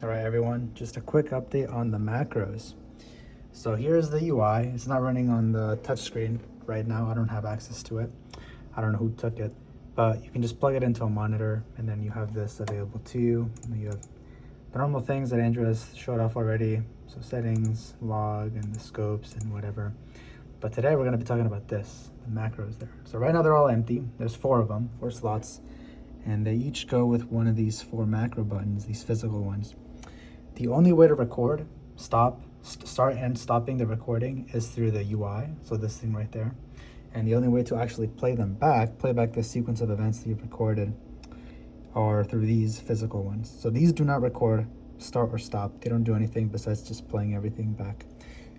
All right, everyone, just a quick update on the macros. So here's the UI. It's not running on the touchscreen right now. I don't have access to it. I don't know who took it, but you can just plug it into a monitor and then you have this available to you. And then you have the normal things that Andrew has showed off already. So settings, log, and the scopes and whatever. But today we're gonna be talking about this, the macros there. So right now they're all empty. There's 4 of them, 4 slots, and they each go with one of these 4 macro buttons, these physical ones. The only way to record, start and stopping the recording is through the UI, so this thing right there. And the only way to actually play back the sequence of events that you've recorded, are through these physical ones. So these do not record start or stop. They don't do anything besides just playing everything back.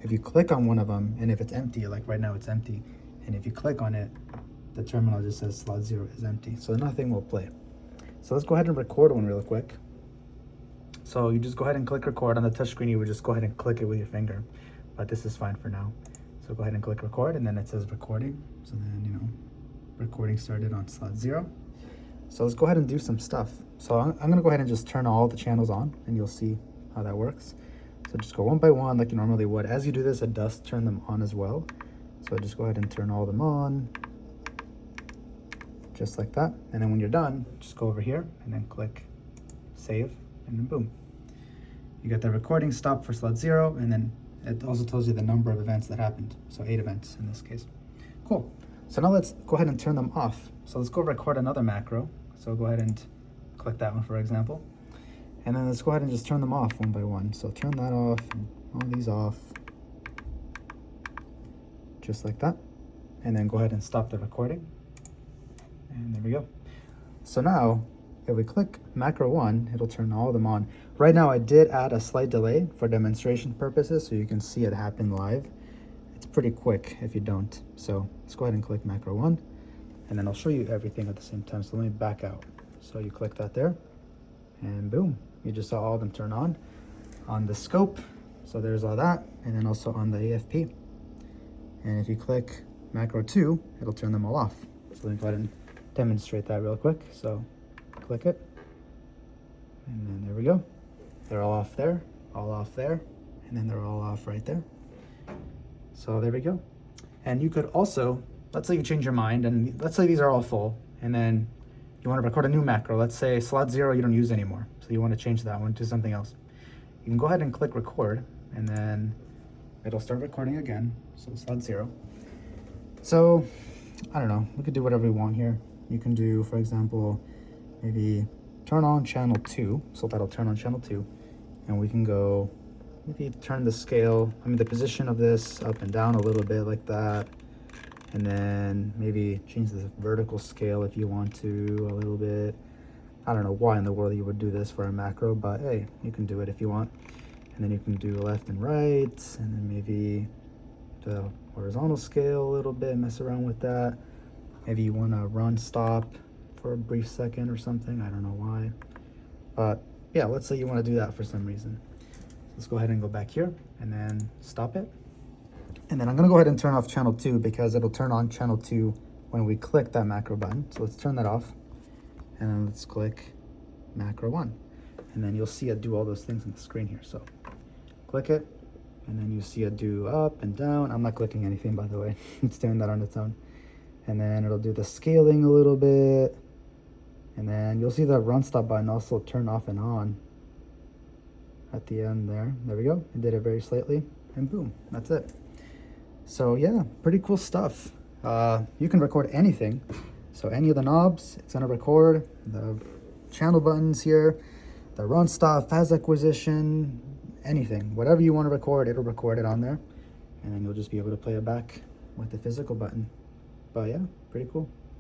If you click on one of them, and if it's empty, like right now it's empty, and if you click on it, the terminal just says slot 0 is empty, so nothing will play. So let's go ahead and record one real quick. So you just go ahead and click record. On the touchscreen, you would just go ahead and click it with your finger, but this is fine for now. So go ahead and click record, and then it says recording. So then, recording started on slot 0. So let's go ahead and do some stuff. So I'm gonna go ahead and just turn all the channels on, and you'll see how that works. So just go one by one like you normally would. As you do this, it does turn them on as well. So just go ahead and turn all of them on, just like that. And then when you're done, just go over here and then click save, and then boom. You get the recording stop for slot 0, and then it also tells you the number of events that happened. So 8 events in this case. Cool. So now let's go ahead and turn them off. So let's go record another macro. So go ahead and click that one, for example. And then let's go ahead and just turn them off one by one. So turn that off, and all these off, just like that. And then go ahead and stop the recording. And there we go. So now, if we click macro 1, it'll turn all of them on. Right now I did add a slight delay for demonstration purposes, so you can see it happen live. It's pretty quick if you don't. So let's go ahead and click macro 1, and then I'll show you everything at the same time. So let me back out. So you click that there, and boom, you just saw all of them turn on the scope. So there's all that, and then also on the AFP. And if you click macro 2, it'll turn them all off. So let me go ahead and demonstrate that real quick. So click it, and then there we go. They're all off there, and then they're all off right there. So there we go. And you could also, let's say you change your mind, and let's say these are all full, and then you want to record a new macro. Let's say slot 0 you don't use anymore, so you want to change that one to something else. You can go ahead and click record, and then it'll start recording again. So slot 0. So I don't know, we could do whatever we want here. You can do, for example, maybe turn on channel 2, so that'll turn on channel 2, and we can go maybe turn the scale, the position of this up and down a little bit like that, and then maybe change the vertical scale if you want to a little bit. I don't know why in the world you would do this for a macro, but hey, you can do it if you want. And then you can do left and right, and then maybe the horizontal scale a little bit, mess around with that. Maybe you want to run stop for a brief second or something, I don't know why, but yeah, let's say you want to do that for some reason. Let's go ahead and go back here and then stop it, and then I'm going to go ahead and turn off channel 2 because it'll turn on channel 2 when we click that macro button. So let's turn that off, and then let's click macro 1, and then you'll see it do all those things on the screen here. So click it, and then you see it do up and down. I'm not clicking anything, by the way. It's doing that on its own. And then it'll do the scaling a little bit, and then you'll see the run stop button also turn off and on at the end there. There we go. It did it very slightly, and boom, that's it. So yeah, pretty cool stuff. You can record anything. So any of the knobs, it's gonna record. The channel buttons here, the run stop, fast acquisition, anything. Whatever you want to record, it'll record it on there. And then you'll just be able to play it back with the physical button. But yeah, pretty cool.